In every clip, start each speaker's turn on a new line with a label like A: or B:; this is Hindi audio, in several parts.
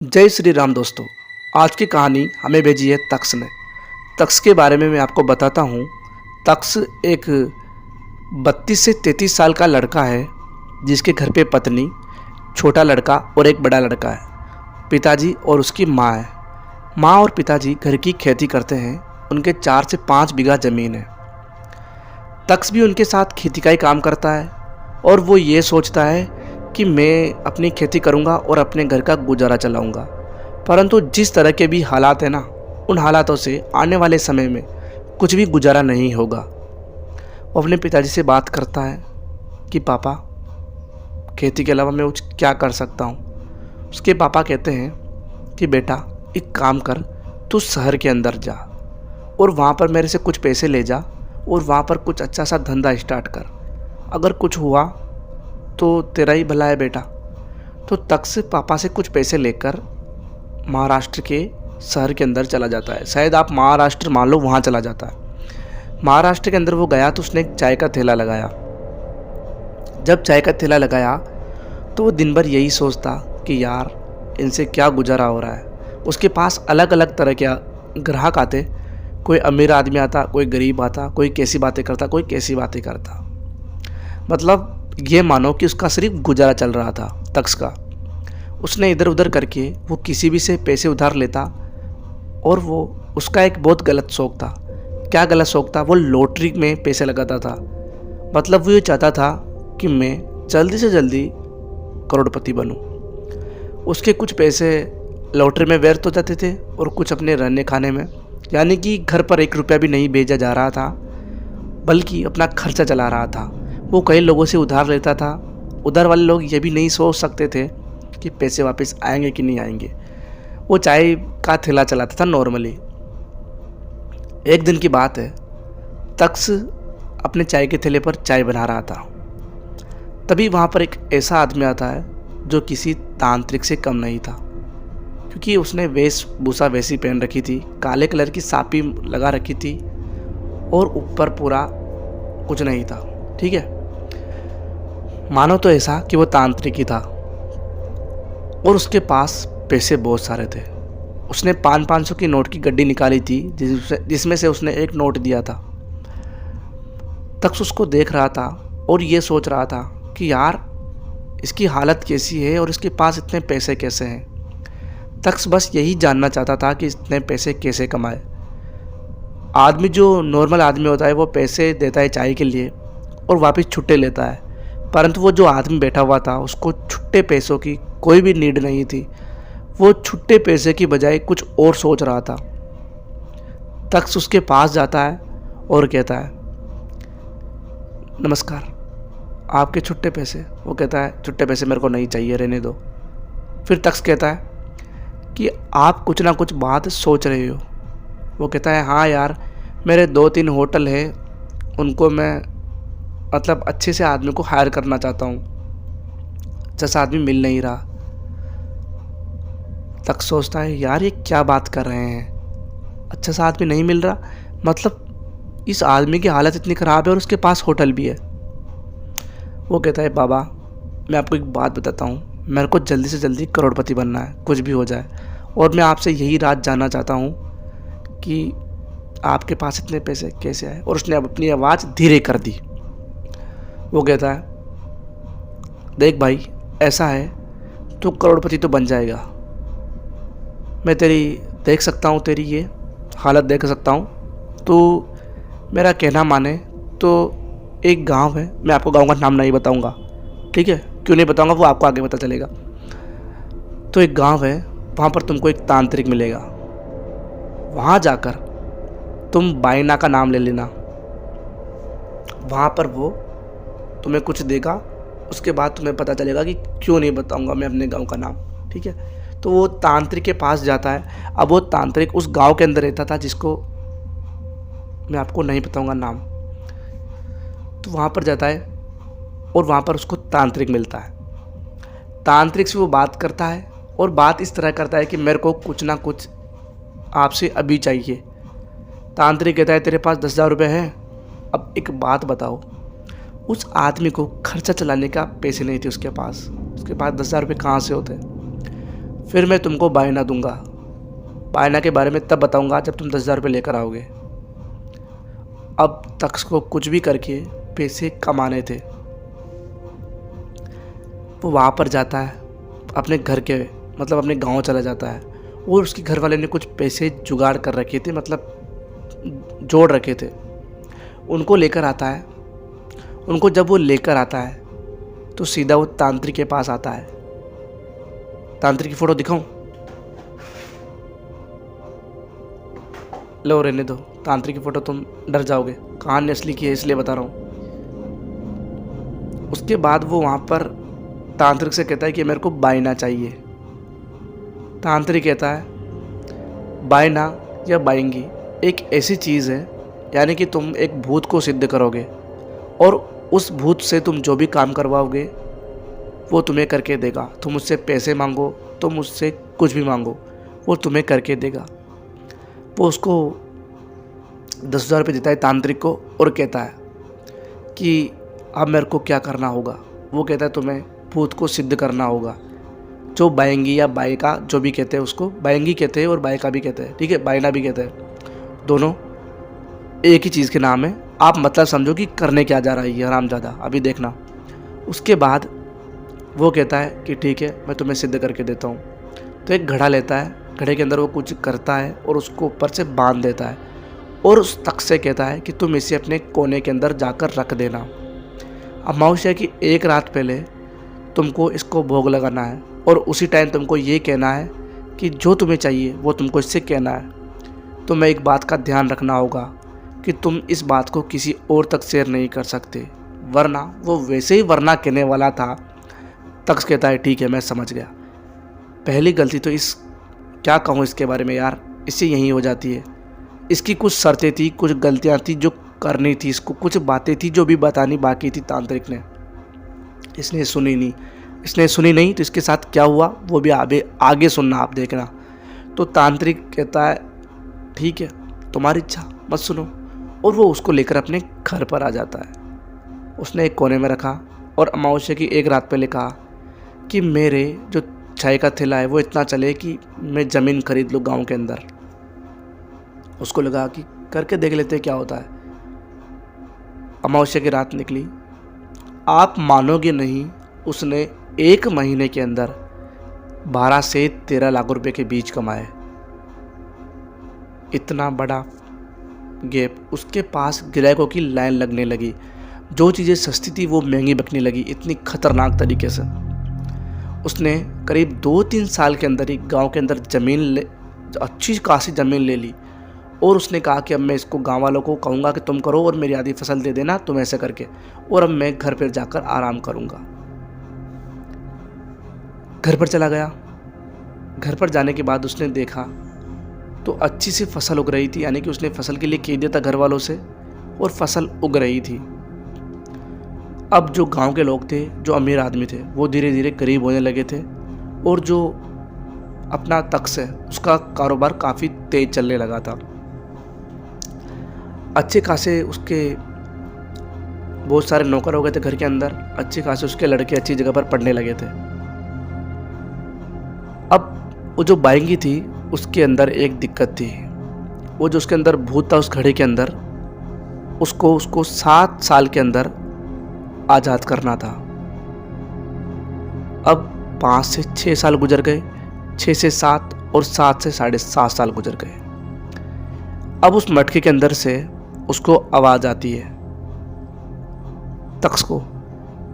A: जय श्री राम दोस्तों। आज की कहानी हमें भेजी है तक्ष ने। तक्ष के बारे में मैं आपको बताता हूँ। तक्ष एक 32 से 33 साल का लड़का है जिसके घर पे पत्नी, छोटा लड़का और एक बड़ा लड़का है। पिताजी और उसकी माँ है। माँ और पिताजी घर की खेती करते हैं। उनके 4 से 5 बीघा ज़मीन है। तक्ष भी उनके साथ खेती का ही काम करता है और वो ये सोचता है कि मैं अपनी खेती करूंगा और अपने घर का गुजारा चलाऊंगा। परंतु जिस तरह के भी हालात हैं ना, उन हालातों से आने वाले समय में कुछ भी गुजारा नहीं होगा। वो अपने पिताजी से बात करता है कि पापा, खेती के अलावा मैं कुछ क्या कर सकता हूँ। उसके पापा कहते हैं कि बेटा एक काम कर, तू शहर के अंदर जा और वहाँ पर मेरे से कुछ पैसे ले जा और वहाँ पर कुछ अच्छा सा धंधा स्टार्ट कर। अगर कुछ हुआ तो तेरा ही भला है बेटा। तो तक्ष पापा से कुछ पैसे लेकर महाराष्ट्र के शहर के अंदर चला जाता है। शायद आप महाराष्ट्र मान लो, वहाँ चला जाता है। महाराष्ट्र के अंदर वो गया तो उसने एक चाय का ठेला लगाया। जब चाय का ठेला लगाया तो वो दिन भर यही सोचता कि यार इनसे क्या गुजारा हो रहा है। उसके पास अलग अलग तरह के ग्राहक आते। कोई अमीर आदमी आता, कोई गरीब आता, कोई कैसी बातें करता, कोई कैसी बातें करता। मतलब ये मानो कि उसका सिर्फ गुजारा चल रहा था तक्ष का। उसने इधर उधर करके वो किसी भी से पैसे उधार लेता और वो उसका एक बहुत गलत शौक था। क्या गलत शौक था? वो लॉटरी में पैसे लगाता था। मतलब वो ये चाहता था कि मैं जल्दी से जल्दी करोड़पति बनूं। उसके कुछ पैसे लॉटरी में व्यर्थ हो जाते थे और कुछ अपने रहने खाने में, यानी कि घर पर 1 रुपया भी नहीं भेजा जा रहा था, बल्कि अपना खर्चा चला रहा था। वो कई लोगों से उधार लेता था। उधार वाले लोग ये भी नहीं सोच सकते थे कि पैसे वापस आएंगे कि नहीं आएंगे। वो चाय का ठेला चलाता था नॉर्मली। एक दिन की बात है, तक्ष अपने चाय के ठेले पर चाय बना रहा था। तभी वहाँ पर एक ऐसा आदमी आता है जो किसी तांत्रिक से कम नहीं था, क्योंकि उसने वेशभूषा वैसी पहन रखी थी, काले कलर की सापी लगा रखी थी और ऊपर पूरा कुछ नहीं था। ठीक है, मानो तो ऐसा कि वो तांत्रिक ही था। और उसके पास पैसे बहुत सारे थे। उसने 500 की नोट की गड्डी निकाली थी जिसमें से उसने एक नोट दिया था। तक्ष उसको देख रहा था और ये सोच रहा था कि यार इसकी हालत कैसी है और इसके पास इतने पैसे कैसे हैं। तक्ष बस यही जानना चाहता था कि इतने पैसे कैसे कमाए। आदमी जो नॉर्मल आदमी होता है वो पैसे देता है चाय के लिए और वापस छुट्टे लेता है, परंतु वो जो आदमी बैठा हुआ था उसको छुट्टे पैसों की कोई भी नीड नहीं थी। वो छुट्टे पैसे की बजाय कुछ और सोच रहा था। तक्ष उसके पास जाता है और कहता है, नमस्कार, आपके छुट्टे पैसे। वो कहता है, छुट्टे पैसे मेरे को नहीं चाहिए, रहने दो। फिर तक्ष कहता है कि आप कुछ ना कुछ बात सोच रहे हो। वो कहता है, हाँ यार, मेरे 2-3 होटल है, उनको मैं मतलब अच्छे से आदमी को हायर करना चाहता हूँ, जैसा आदमी मिल नहीं रहा। तक सोचता है, यार ये क्या बात कर रहे हैं, अच्छा सा आदमी नहीं मिल रहा। मतलब इस आदमी की हालत इतनी ख़राब है और उसके पास होटल भी है। वो कहता है, बाबा मैं आपको एक बात बताता हूँ, मेरे को जल्दी से जल्दी करोड़पति बनना है, कुछ भी हो जाए। और मैं आपसे यही राज जानना चाहता हूँ कि आपके पास इतने पैसे कैसे आए। और उसने अब अपनी आवाज़ धीरे कर दी। वो कहता है, देख भाई, ऐसा है तू करोड़पति तो बन जाएगा। मैं तेरी देख सकता हूँ, तेरी ये हालत देख सकता हूँ। तू मेरा कहना माने तो एक गांव है, मैं आपको गांव का नाम नहीं बताऊंगा, ठीक है? क्यों नहीं बताऊंगा वो आपको आगे पता चलेगा। तो एक गांव है, वहाँ पर तुमको एक तांत्रिक मिलेगा। वहाँ जाकर तुम बाइना का नाम ले लेना। वहाँ पर वो तुम्हें कुछ देगा, उसके बाद तुम्हें पता चलेगा कि क्यों नहीं बताऊंगा मैं अपने गांव का नाम, ठीक है? तो वो तांत्रिक के पास जाता है। अब वो तांत्रिक उस गांव के अंदर रहता था जिसको मैं आपको नहीं बताऊंगा नाम। तो वहाँ पर जाता है और वहाँ पर उसको तांत्रिक मिलता है। तांत्रिक से वो बात करता है और बात इस तरह करता है कि मेरे को कुछ ना कुछ आपसे अभी चाहिए। तांत्रिक कहता है, तेरे पास 10,000 रुपये हैं, अब एक बात बताओ। उस आदमी को खर्चा चलाने का पैसे नहीं थे उसके पास 10,000 रुपये कहाँ से होते। फिर मैं तुमको बायना दूंगा। बायना के बारे में तब बताऊंगा जब तुम 10,000 रुपये लेकर आओगे। अब तक्ष को कुछ भी करके पैसे कमाने थे। वो वहाँ पर जाता है, अपने घर के मतलब अपने गांव चला जाता है, और उसके घर वाले ने कुछ पैसे जुगाड़ कर रखे थे, मतलब जोड़ रखे थे। उनको लेकर आता है। उनको जब वो लेकर आता है तो सीधा वो तांत्रिक के पास आता है। तांत्रिक की फ़ोटो दिखाऊं? लो रहने दो, तांत्रिक की फ़ोटो तुम डर जाओगे, कहानी असली की है इसलिए बता रहा हूँ। उसके बाद वो वहाँ पर तांत्रिक से कहता है कि मेरे को बायना चाहिए। तांत्रिक कहता है बायना या बाएंगी एक ऐसी चीज़ है, यानी कि तुम एक भूत को सिद्ध करोगे और उस भूत से तुम जो भी काम करवाओगे वो तुम्हें करके देगा। तुम उससे पैसे मांगो, तुम उससे कुछ भी मांगो, वो तुम्हें करके देगा। वो उसको 10,000 रुपये देता है तांत्रिक को और कहता है कि अब मेरे को क्या करना होगा। वो कहता है तुम्हें भूत को सिद्ध करना होगा, जो बाएंगी या बायका जो भी कहते हैं, उसको बाएंगी कहते हैं और बायका भी कहते हैं, ठीक है, बायना भी कहते हैं, दोनों एक ही चीज़ के नाम है। आप मतलब समझो कि करने क्या जा रहा है ये हरामजादा, अभी देखना। उसके बाद वो कहता है कि ठीक है मैं तुम्हें सिद्ध करके देता हूँ। तो एक घड़ा लेता है, घड़े के अंदर वो कुछ करता है और उसको ऊपर से बांध देता है और उस तख्त से कहता है कि तुम इसे अपने कोने के अंदर जाकर रख देना। अमावस्या की एक रात पहले तुमको इसको भोग लगाना है और उसी टाइम तुमको ये कहना है कि जो तुम्हें चाहिए वो तुमको इससे कहना है। तुम्हें एक बात का ध्यान रखना होगा कि तुम इस बात को किसी और तक शेयर नहीं कर सकते, वरना वो वैसे ही वरना कहने वाला था। तक्ष कहता है ठीक है मैं समझ गया। पहली गलती तो इस क्या कहूँ इसके बारे में यार, इससे यही हो जाती है। इसकी कुछ शर्तें थी, कुछ गलतियाँ थी जो करनी थी इसको, कुछ बातें थी जो भी बतानी बाकी थी तांत्रिक ने। इसने सुनी नहीं तो इसके साथ क्या हुआ वो भी आगे सुनना, आप देखना। तो तांत्रिक कहता है ठीक है तुम्हारी इच्छा, मत सुनो, और वो उसको लेकर अपने घर पर आ जाता है। उसने एक कोने में रखा और अमावस्या की एक रात पहले कहा कि मेरे जो चाय का थैला है वो इतना चले कि मैं ज़मीन खरीद लूँ गांव के अंदर। उसको लगा कि करके देख लेते क्या होता है। अमावस्या की रात निकली, आप मानोगे नहीं, उसने 1 महीने के अंदर 12 से 13 लाख रुपए के बीज कमाए। इतना बड़ा गैप। उसके पास ग्राहकों की लाइन लगने लगी, जो चीज़ें सस्ती थी वो महंगी बिकने लगी, इतनी खतरनाक तरीके से। उसने करीब 2-3 साल के अंदर ही गांव के अंदर अच्छी खासी ज़मीन ले ली और उसने कहा कि अब मैं इसको गांव वालों को कहूँगा कि तुम करो और मेरी आधी फसल दे देना तुम ऐसे करके, और अब मैं घर पर जाकर आराम करूँगा। घर पर चला गया। घर पर जाने के बाद उसने देखा तो अच्छी सी फसल उग रही थी, यानी कि उसने फसल के लिए कह दिया था घर वालों से और फसल उग रही थी। अब जो गांव के लोग थे, जो अमीर आदमी थे, वो धीरे धीरे गरीब होने लगे थे और जो अपना तख्त है उसका कारोबार काफ़ी तेज चलने लगा था। अच्छे खासे उसके बहुत सारे नौकर हो गए थे घर के अंदर, अच्छे खासे उसके लड़के अच्छी जगह पर पढ़ने लगे थे। अब वो जो बाएंगी थी उसके अंदर एक दिक्कत थी। वो जो उसके अंदर भूत था उस घड़े के अंदर, उसको 7 साल के अंदर आज़ाद करना था। अब 5 से 6 साल गुजर गए, 6 से 7 और 7 से 7.5 साल गुजर गए। अब उस मटके के अंदर से उसको आवाज़ आती है तख्त को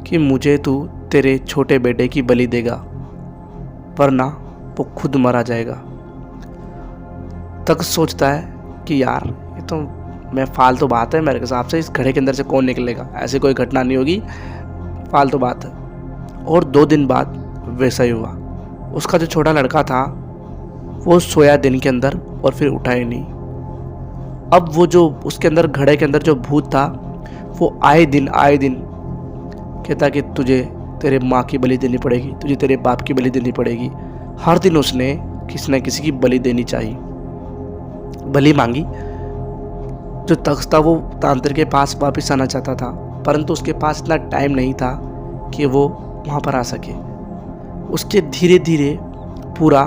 A: कि मुझे तू तेरे छोटे बेटे की बलि देगा, वरना वो खुद मरा जाएगा। तख्त सोचता है कि यार ये तो मैं फालतू बात है, मेरे हिसाब से इस घड़े के अंदर से कौन निकलेगा, ऐसी कोई घटना नहीं होगी, फालतू बात है। और 2 दिन बाद वैसा ही हुआ। उसका जो छोटा लड़का था वो सोया दिन के अंदर और फिर उठा ही नहीं। अब वो जो उसके अंदर घड़े के अंदर जो भूत था वो आए दिन कहता कि तुझे तेरे माँ की बलि देनी पड़ेगी, तुझे तेरे बाप की बलि देनी पड़ेगी। हर दिन उसने किसी न किसी की बलि देनी चाहिए। बलि मांगी। जो तख्त था वो तांत्रिक के पास वापस आना चाहता था, परंतु उसके पास इतना टाइम नहीं था कि वो वहाँ पर आ सके। उसके धीरे धीरे पूरा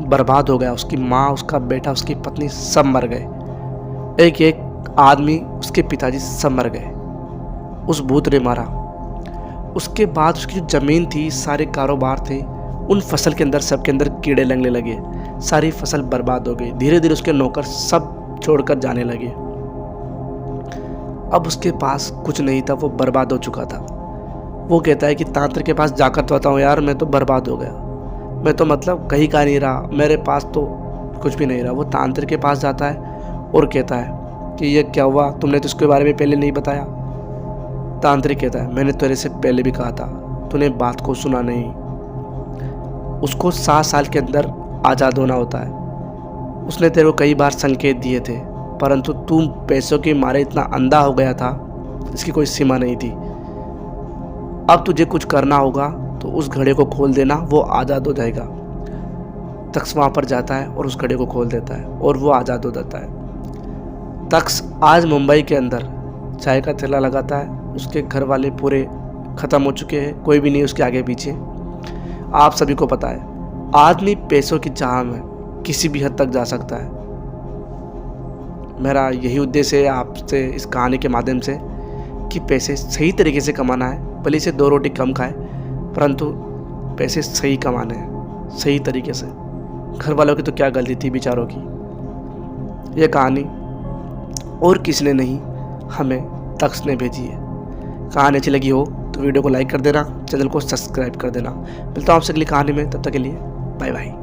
A: बर्बाद हो गया। उसकी माँ, उसका बेटा, उसकी पत्नी सब मर गए। एक एक आदमी, उसके पिताजी सब मर गए। उस भूत ने मारा। उसके बाद उसकी जो ज़मीन थी, सारे कारोबार थे, उन फसल के अंदर, सबके अंदर कीड़े लगने लगे। सारी फसल बर्बाद हो गई। धीरे धीरे उसके नौकर सब छोड़कर जाने लगे। अब उसके पास कुछ नहीं था, वो बर्बाद हो चुका था। वो कहता है कि तांत्रिक के पास जाकर तो बताऊँ यार, मैं तो बर्बाद हो गया, मैं तो मतलब कहीं का नहीं रहा, मेरे पास तो कुछ भी नहीं रहा। वो तांत्रिक के पास जाता है और कहता है कि ये क्या हुआ, तुमने तो इसके बारे में पहले नहीं बताया। तांत्रिक कहता है मैंने तेरे से पहले भी कहा था, तूने बात को सुना नहीं। उसको 7 साल के अंदर आज़ाद होना होता है। उसने तेरे को कई बार संकेत दिए थे, परंतु तू पैसों के मारे इतना अंधा हो गया था, इसकी कोई सीमा नहीं थी। अब तुझे कुछ करना होगा तो उस घड़े को खोल देना, वो आज़ाद हो जाएगा। तक्ष वहाँ पर जाता है और उस घड़े को खोल देता है और वो आज़ाद हो जाता है। तक्ष आज मुंबई के अंदर चाय का ठेला लगाता है। उसके घर वाले पूरे ख़त्म हो चुके हैं, कोई भी नहीं उसके आगे पीछे। आप सभी को पता है, आदमी पैसों की चाह में किसी भी हद तक जा सकता है। मेरा यही उद्देश्य है आपसे इस कहानी के माध्यम से कि पैसे सही तरीके से कमाना है। भले से 2 रोटी कम खाए, परंतु पैसे सही कमाने हैं, सही तरीके से। घर वालों की तो क्या गलती थी बेचारों की। यह कहानी और किसी ने नहीं, हमें तक्ष ने भेजी है। कहानी अच्छी लगी हो तो वीडियो को लाइक कर देना, चैनल को सब्सक्राइब कर देना। मिलता हूँ आपसे अगली कहानी में, तब तक के लिए बाय बाय।